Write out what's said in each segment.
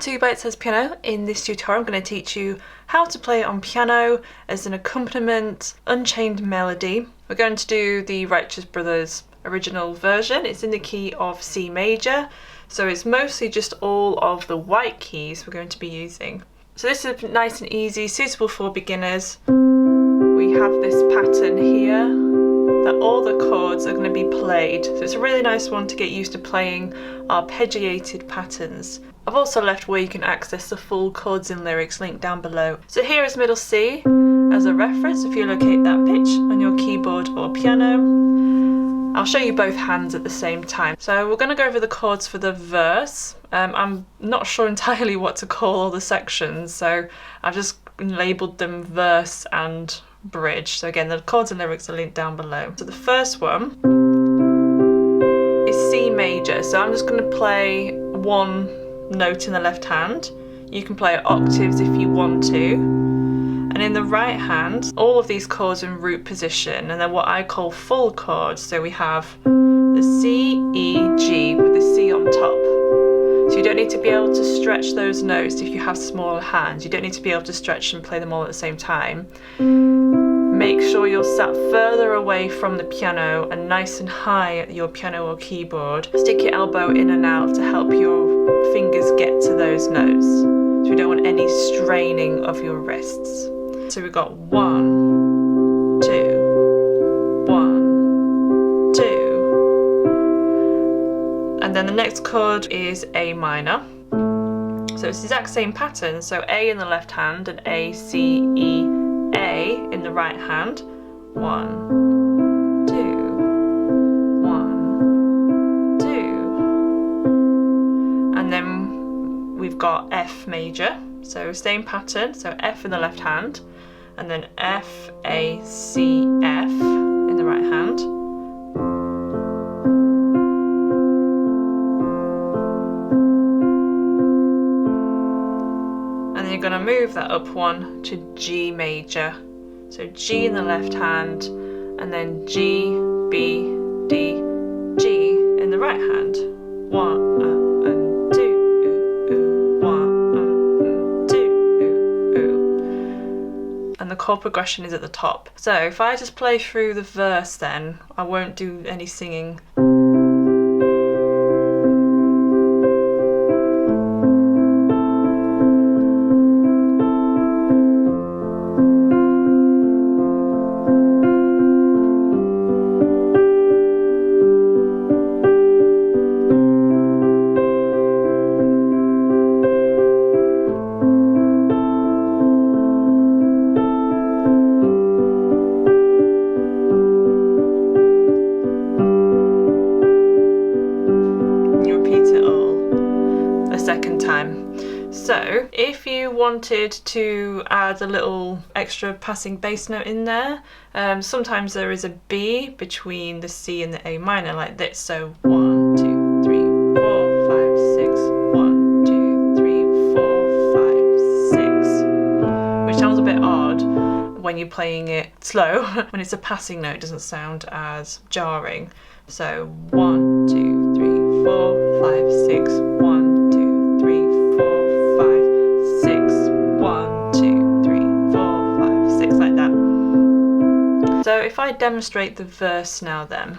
to Bitesize Piano. In this tutorial I'm going to teach you how to play it on piano as an accompaniment, Unchained Melody. We're going to do the Righteous Brothers original version. It's in the key of C major, so it's mostly just all of the white keys we're going to be using. So this is nice and easy, suitable for beginners. We have this pattern here that all the chords are going to be played, so it's a really nice one to get used to playing arpeggiated patterns. I've also left where you can access the full chords and lyrics linked down below. So here is middle C as a reference if you locate that pitch on your keyboard or piano. I'll show you both hands at the same time. So we're going to go over the chords for the verse. I'm not sure entirely what to call all the sections, so I've just labelled them verse and bridge. So again, the chords and lyrics are linked down below. So the first one is C major. So I'm just going to play one note in the left hand. You can play octaves if you want to. And in the right hand, all of these chords are in root position, and they're what I call full chords. So we have the C, E, G with the C on top. So you don't need to be able to stretch those notes if you have smaller hands. You don't need to be able to stretch and play them all at the same time. Make sure you're sat further away from the piano and nice and high at your piano or keyboard. Stick your elbow in and out to help your fingers get to those notes. So we don't want any straining of your wrists. So we've got 1, 2, 1, 2. And then the next chord is A minor. So it's the exact same pattern. So A in the left hand and A, C, E, A in the right hand. 1, 2, 1, 2. And then we've got F major. So same pattern. So F in the left hand, and then F, A, C, F in the right hand. And then you're going to move that up one to G major. So G in the left hand, and then G, B, D, G in the right hand. 1 and 2, 1 2. And the chord progression is at the top. So if I just play through the verse, then I won't do any singing. Second time. So if you wanted to add a little extra passing bass note in there, sometimes there is a B between the C and the A minor like this. So 1, 2, 3, 4, 5, 6. 1, 2, 3, 4, 5, 6. Which sounds a bit odd when you're playing it slow. When it's a passing note, it doesn't sound as jarring. So 1, 2, 3, 4, 5, 6. 1, 3, 4, 5, 6. 1, 2, 3, 4, 5, 6, like that. So if I demonstrate the verse now then.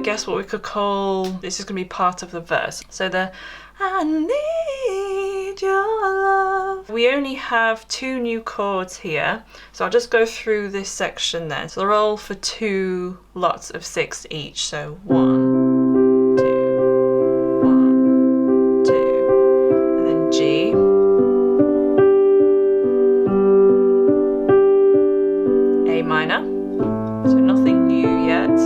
guess what we could call, this is going to be part of the verse. So the I need your love. We only have 2 new chords here, so I'll just go through this section then. So they're all for 2 lots of 6 each. So 1, 2, 1, 2, and then G. A minor, so nothing new yet.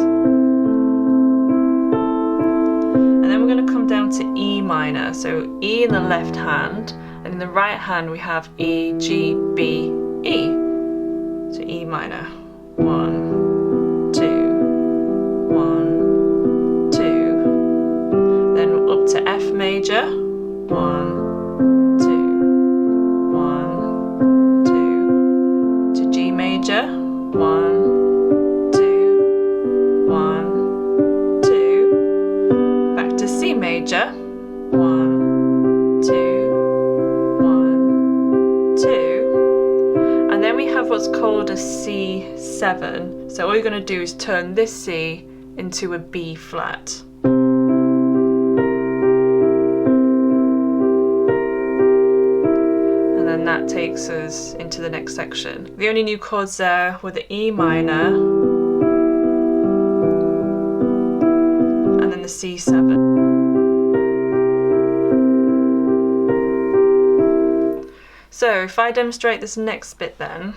And then we're going to come down to E minor, so E in the left hand, and in the right hand we have E, G, B, E. So E minor, 1, 2, 1, 2. Then up to F major, 1, 2, 1, 2. To G major, 1, 2, 1, 2. Back to C major, 1, 2, 1, 2. And then we have what's called a C7. So all you're going to do is turn this C into a B flat. And then that takes us into the next section. The only new chords there were the E minor and then the C7. So if I demonstrate this next bit then.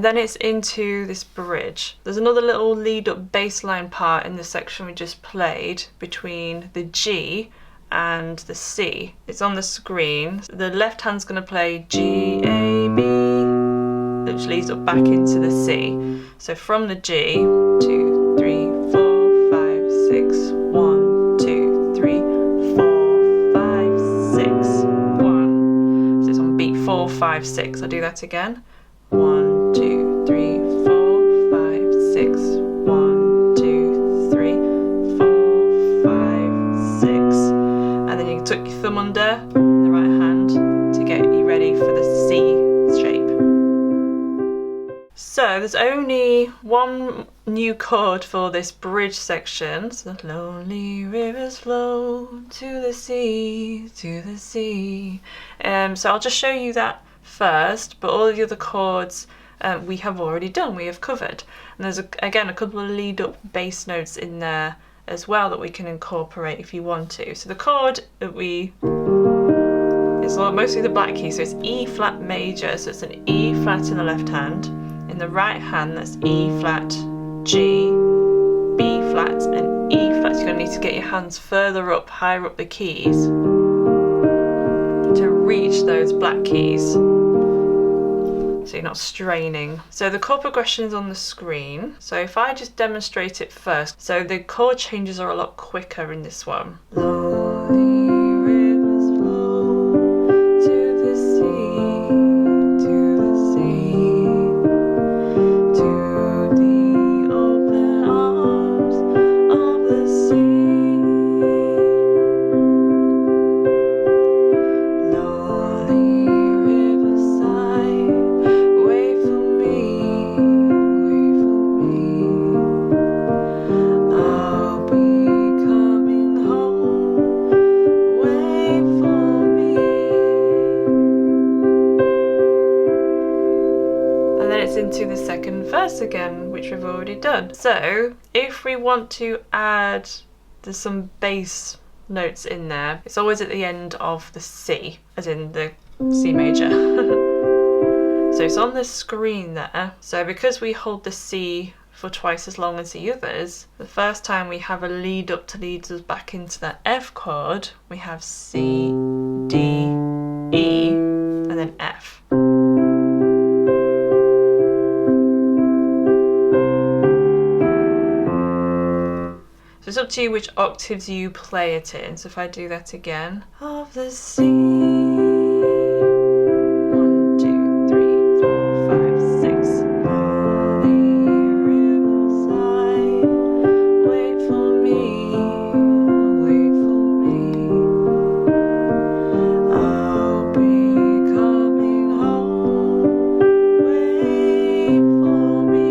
Then it's into this bridge. There's another little lead up bass line part in the section we just played between the G and the C. It's on the screen. The left hand's going to play G, A, B, which leads up back into the C. So from the G, 2, 3, 4, 5, 6, 1, 2, 3, 4, 5, 6, 1. So it's on beat 4, 5, 6. I'll do that again. 1, 2, 3, 4, 5, 6. 1, 2, 3, 4, 5, 6. And then you can tuck your thumb under the right hand to get you ready for the C shape. So there's only one new chord for this bridge section. So the lonely rivers flow to the sea, to the sea. So I'll just show you that first, but all the other chords we have already done, we have covered. And there's again a couple of lead up bass notes in there as well that we can incorporate if you want to. So the chord that it's mostly the black key, so it's E flat major, so it's an E flat in the left hand. In the right hand that's E flat, G, B flat and E flat. You're going to need to get your hands further up, higher up the keys to reach those black keys, so you're not straining. So the chord progression is on the screen. So if I just demonstrate it first. So the chord changes are a lot quicker in this one. Lonely rivers flow to the sea, to the sea, to the open arms of the sea. Into the second verse again, which we've already done. So if we want to add some bass notes in there, it's always at the end of the C, as in the C major. So it's on the screen there. So because we hold the C for twice as long as the others. The first time we have a lead up to lead us back into that F chord. We have C, D, E, and then F. So it's up to you which octaves you play it in. So if I do that again, of the sea, 1, 2, 3, 4, 5, 6. Lonely riverside, wait for me, wait for me. I'll be coming home, wait for me.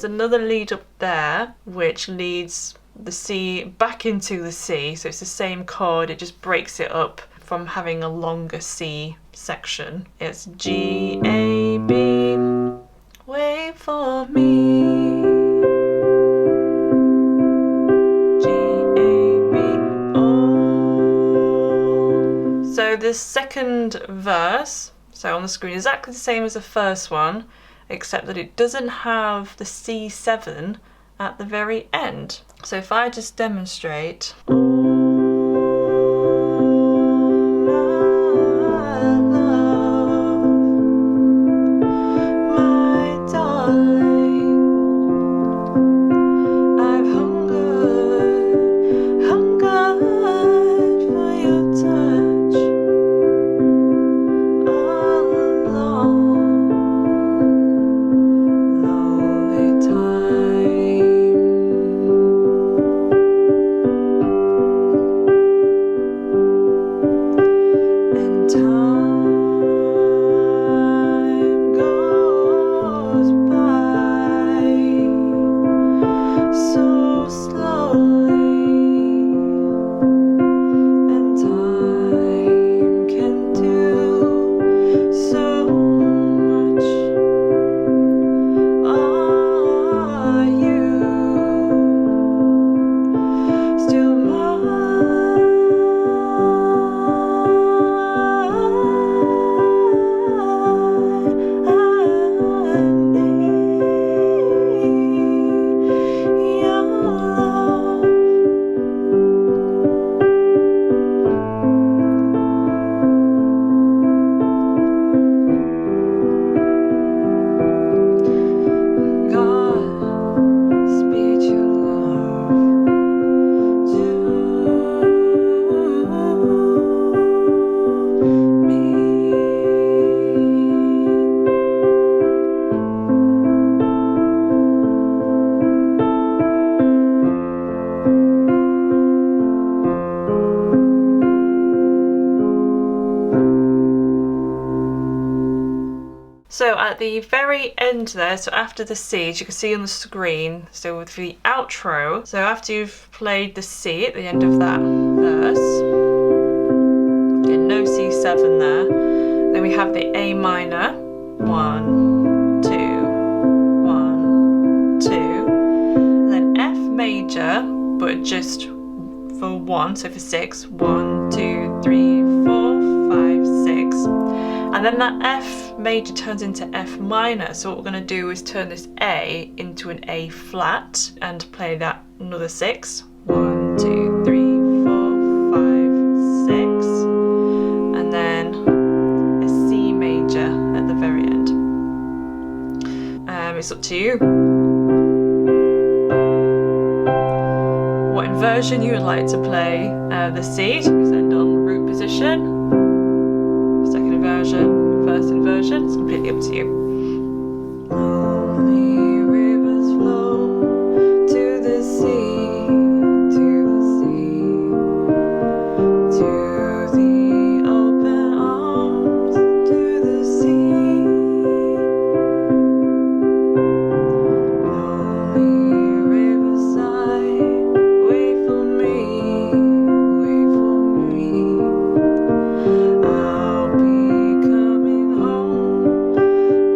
Another lead up there which leads the C back into the C, so it's the same chord, it just breaks it up from having a longer C section. It's G, A, B, wait for me. G, A, B, oh. So the second verse, so on the screen, is exactly the same as the first one, except that it doesn't have the C7 at the very end. So if I just demonstrate. So at the very end there, so after the C, as you can see on the screen, so with the outro, so after you've played the C at the end of that verse, okay, no C7 there, then we have the A minor, 1, 2, 1, 2, and then F major, but just for 1, so for 6, 1, 2, 3, 4, 5, 6. And then that F major turns into F minor. So what we're going to do is turn this A into an A flat and play that another 6. 1, 2, 3, 4, 5, 6. And then a C major at the very end. It's up to you what inversion you would like to play the C. So you can end on root position. Second inversion, first inversion, it's completely up to you. Lonely rivers flow to the sea, to the sea, to the open arms, to the sea. Lonely riverside, wait for me, wait for me. I'll be coming home,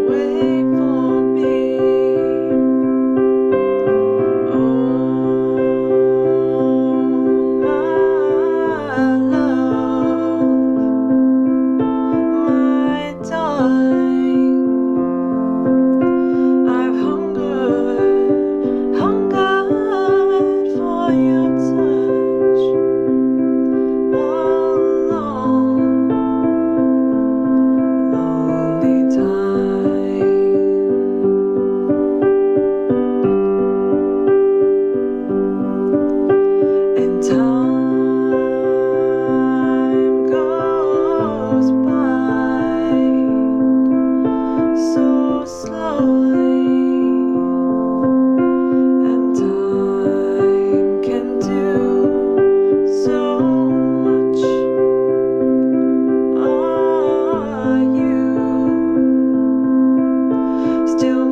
wait for me. so slowly, and time can do so much. Are you still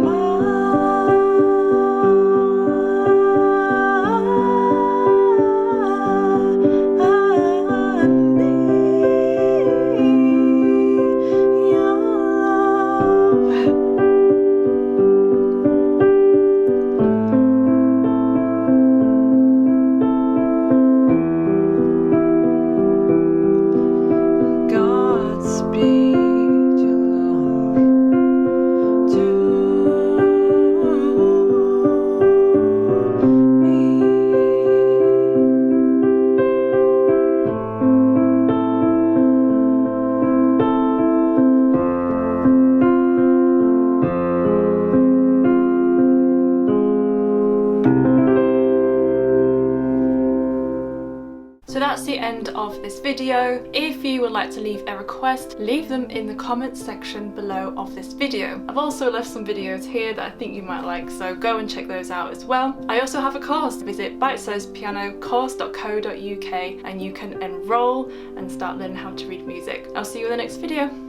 So that's the end of this video. If you would like to leave a request, leave them in the comments section below of this video. I've also left some videos here that I think you might like, so go and check those out as well. I also have a course. Visit bitesizepianocourse.co.uk and you can enroll and start learning how to read music. I'll see you in the next video.